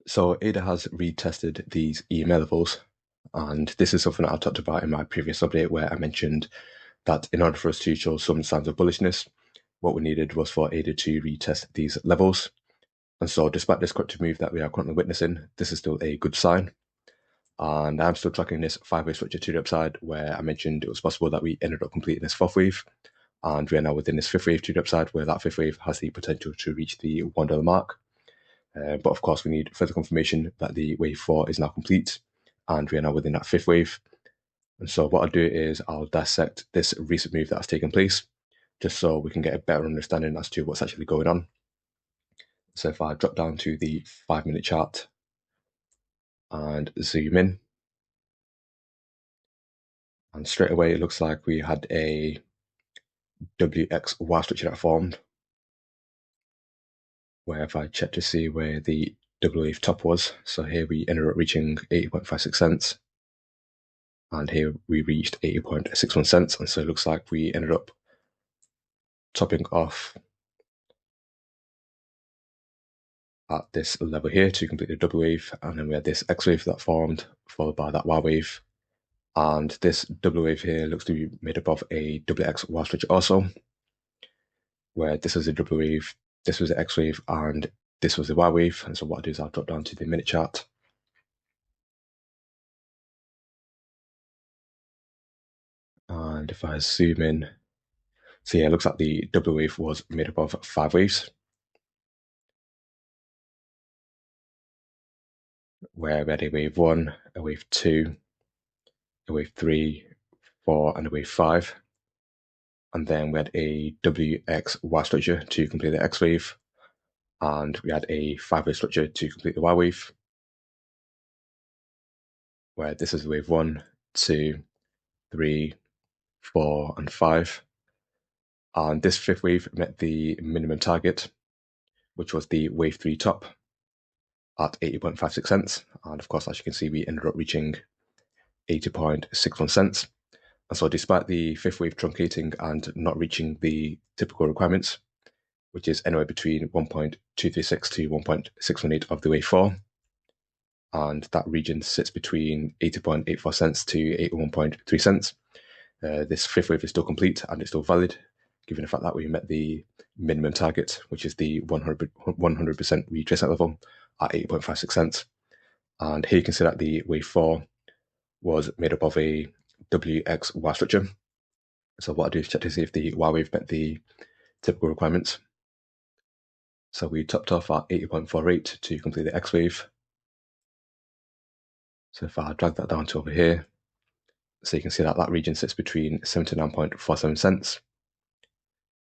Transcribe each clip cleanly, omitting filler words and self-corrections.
So ADA has retested these EMA levels, and this is something that I talked about in my previous update where I mentioned that in order for us to show some signs of bullishness, what we needed was for ADA to retest these levels. And so despite this corrective move that we are currently witnessing, this is still a good sign. And I'm still tracking this 5-wave structure to the upside where I mentioned it was possible that we ended up completing this 4th wave. And we are now within this 5th wave to the upside where that 5th wave has the potential to reach the $1 mark. But of course, we need further confirmation that the wave 4 is now complete and we are now within that 5th wave. And so what I'll do is I'll dissect this recent move that has taken place just so we can get a better understanding as to what's actually going on. So if I drop down to the 5-minute chart and zoom in, and straight away it looks like we had a WXY structure that formed, where if I check to see where the double wave top was, so here we ended up reaching 80.56 cents, and here we reached 80.61 cents, and so it looks like we ended up topping off at this level here to complete the double wave, and then we had this X wave that formed, followed by that Y wave, and this double wave here looks to be made up of a WXY structure also, where this is a double wave, this was the X wave, and this was the Y wave. And so what I'll do is I'll drop down to the minute chart. And if I zoom in, so yeah, it looks like the double wave was made up of 5 waves, where we had a wave 1, a wave 2, a wave 3, 4, and a wave 5. And then we had a WXY structure to complete the X wave, and we had a 5-wave structure to complete the Y wave, where this is wave 1, 2, 3, 4, and 5. And this 5th wave met the minimum target, which was the wave 3 top at 80.56 cents. And of course, as you can see, we ended up reaching 80.61 cents. And so despite the 5th wave truncating and not reaching the typical requirements, which is anywhere between 1.236 to 1.618 of the wave 4, and that region sits between 80.84 cents to 81.3 cents. This 5th wave is still complete and it's still valid, given the fact that we met the minimum target, which is the 100% retracement level at 80.56 cents. And here you can see that the wave 4 was made up of a WXY structure. So what I do is check to see if the Y wave met the typical requirements. So we topped off at 80.48 to complete the X wave. So if I drag that down to over here, so you can see that that region sits between 79.47 cents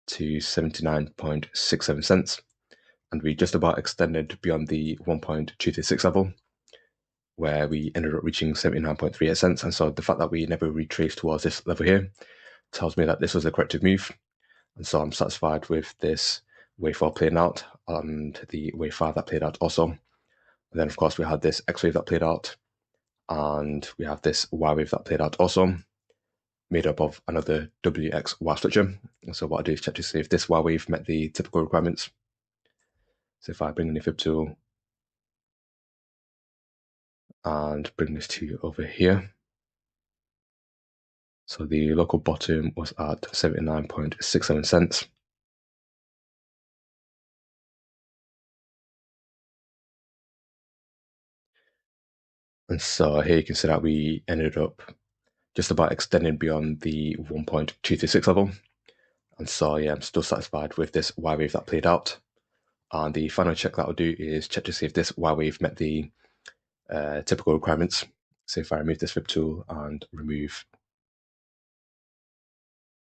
to 79.67 cents. And we just about extended beyond the 1.236 level, where we ended up reaching 79.38 cents. And so the fact that we never retraced towards this level here tells me that this was a corrective move. And so I'm satisfied with this wave 4 playing out and the wave 5 that played out also. And then of course we had this X wave that played out, and we have this Y wave that played out also, made up of another WXY structure. And so what I do is check to see if this Y wave met the typical requirements. So if I bring in the fib tool and bring this to you over here, so the local bottom was at 79.67 cents. And so here you can see that we ended up just about extending beyond the 1.236 level. And so yeah, I'm still satisfied with this Y wave that played out. And the final check that I'll do is check to see if this Y wave met the typical requirements. So if I remove this fib tool and remove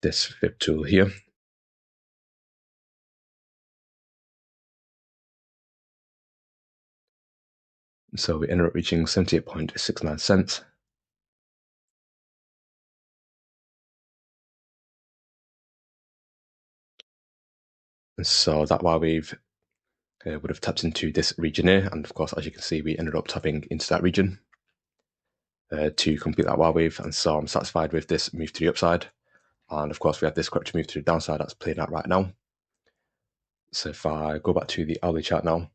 this fib tool here, so we ended up reaching 78.69 cents. And so that Y wave would have tapped into this region here. And of course, as you can see, we ended up tapping into that region to complete that Y wave. And so I'm satisfied with this move to the upside. And of course, we have this corrective move to the downside that's playing out right now. So if I go back to the hourly chart now,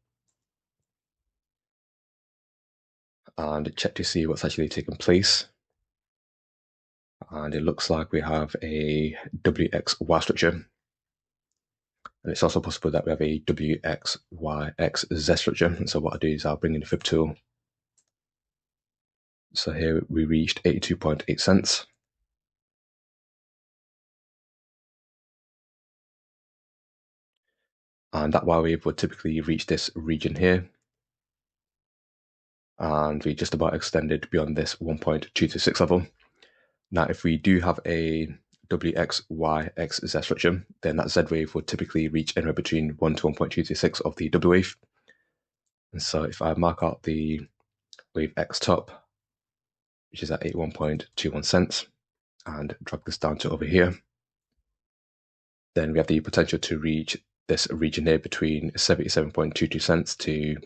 and check to see what's actually taken place. And it looks like we have a WXY structure. And it's also possible that we have a WXYXZ structure. And so what I'll do is I'll bring in the fib tool. So here we reached 82.8 cents. And that Y wave would typically reach this region here. And we just about extended beyond this 1.226 level. Now, if we do have a WXYXZ structure, then that Z wave would typically reach anywhere between 1 to 1.226 of the W wave. And so if I mark out the wave X top, which is at 81.21 cents, and drag this down to over here, then we have the potential to reach this region here between 77.22 cents to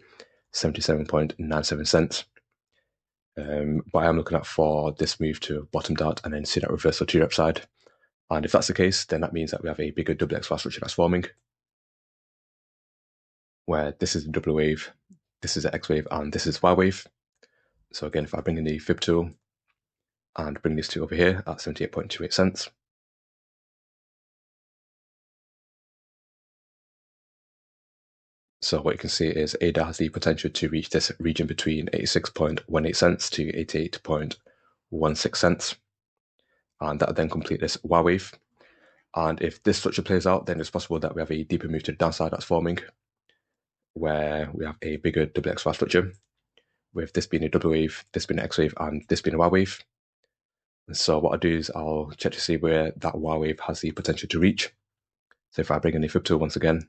77.97 cents. But I'm looking at for this move to have bottomed out and then see that reversal to the upside. And if that's the case, then that means that we have a bigger WXY structure that's forming, where this is the W wave, this is the X wave, and this is Y wave. So again, if I bring in the fib tool and bring this to over here at 78.28 cents, so what you can see is ADA has the potential to reach this region between 86.18 cents to 88.16 cents. And that will then complete this Y wave. And if this structure plays out, then it's possible that we have a deeper move to the downside that's forming, where we have a bigger WXY structure, with this being a W wave, this being an X wave, and this being a Y wave. And so what I'll do is I'll check to see where that Y wave has the potential to reach. So if I bring in the fib tool once again,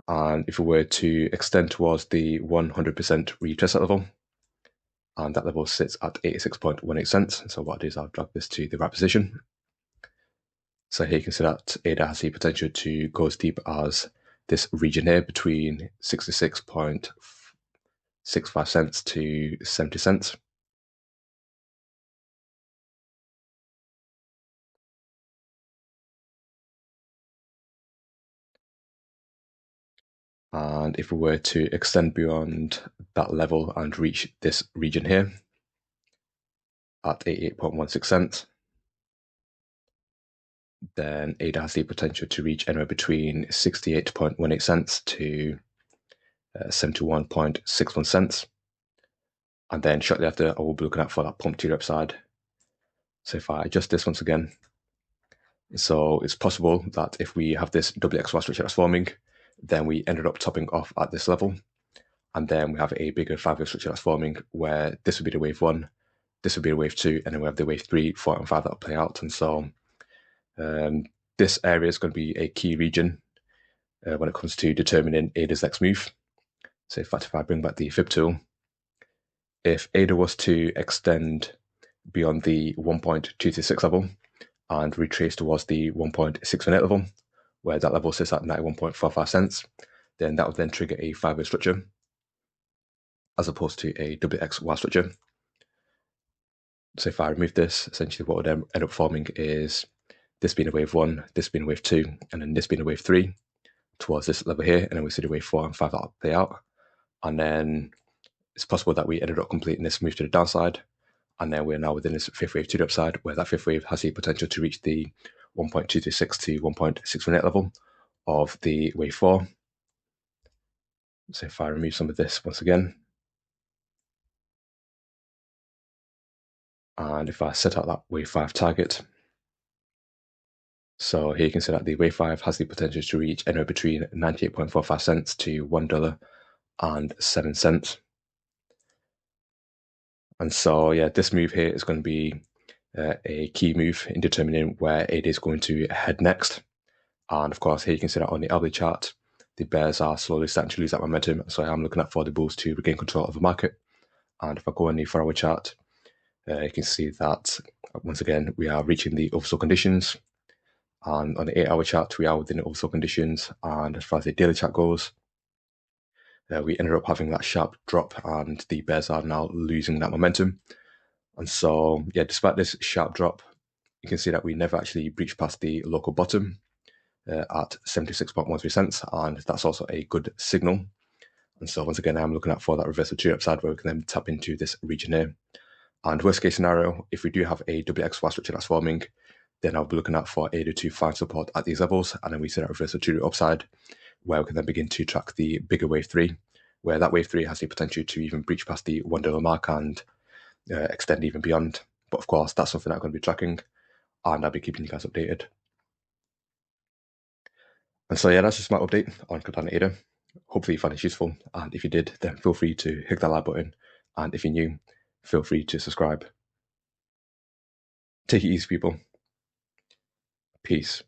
and if we were to extend towards the 100% retest level, and that level sits at 86.18 cents. So what I'll do is I'll drag this to the right position. So here you can see that ADA has the potential to go as deep as this region here between 66.65 cents to 70 cents. And if we were to extend beyond that level and reach this region here at 88.16 cents, then ADA has the potential to reach anywhere between 68.18 cents to 71.61 cents. And then shortly after, I will be looking out for that pump to the upside. So if I adjust this once again, so it's possible that if we have this WXY structure that's forming, then we ended up topping off at this level. And then we have a bigger 5 wave structure that's forming, where this would be the wave 1, this would be the wave 2, and then we have the wave 3, 4, and 5 that will play out. And so this area is going to be a key region when it comes to determining ADA's next move. So in fact, if I bring back the fib tool, if ADA was to extend beyond the 1.226 level and retrace towards the 1.618 level, where that level sits at 91.45 cents, then that would then trigger a 5 wave structure as opposed to a WXY structure. So if I remove this, essentially what would end up forming is this being a wave 1, this being a wave 2, and then this being a wave 3 towards this level here, and then we see the wave 4 and 5 that play out. And then it's possible that we ended up completing this move to the downside, and then we're now within this 5th wave to the upside, where that 5th wave has the potential to reach the 1.226 to 1.618 level of the wave 4. So if I remove some of this once again, and if I set out that wave 5 target, so here you can see that the wave 5 has the potential to reach anywhere between 98.45 cents to $1.07. And so, yeah, this move here is going to be a key move in determining where it is going to head next. And of course, here you can see that on the hourly chart, the bears are slowly starting to lose that momentum. So I'm looking at for the bulls to regain control of the market. And if I go on the 4-hour chart, you can see that once again, we are reaching the oversold conditions. And on the 8-hour chart, we are within the oversold conditions. And as far as the daily chart goes, we ended up having that sharp drop, and the bears are now losing that momentum. And so, yeah, despite this sharp drop, you can see that we never actually breached past the local bottom at 76.13 cents, and that's also a good signal. And so once again, I'm looking at for that reversal true upside where we can then tap into this region here. And worst case scenario, if we do have a WXY structure that's forming, then I'll be looking at for ADA to find support at these levels, and then we see that reversal to the upside, where we can then begin to track the bigger wave 3, where that wave 3 has the potential to even breach past the $1 mark and extend even beyond. But of course, that's something that I'm going to be tracking, and I'll be keeping you guys updated. And so yeah, that's just my update on Cardano ADA. Hopefully you found it useful, and if you did, then feel free to hit that like button, and if you're new, feel free to subscribe. Take it easy, people. Peace.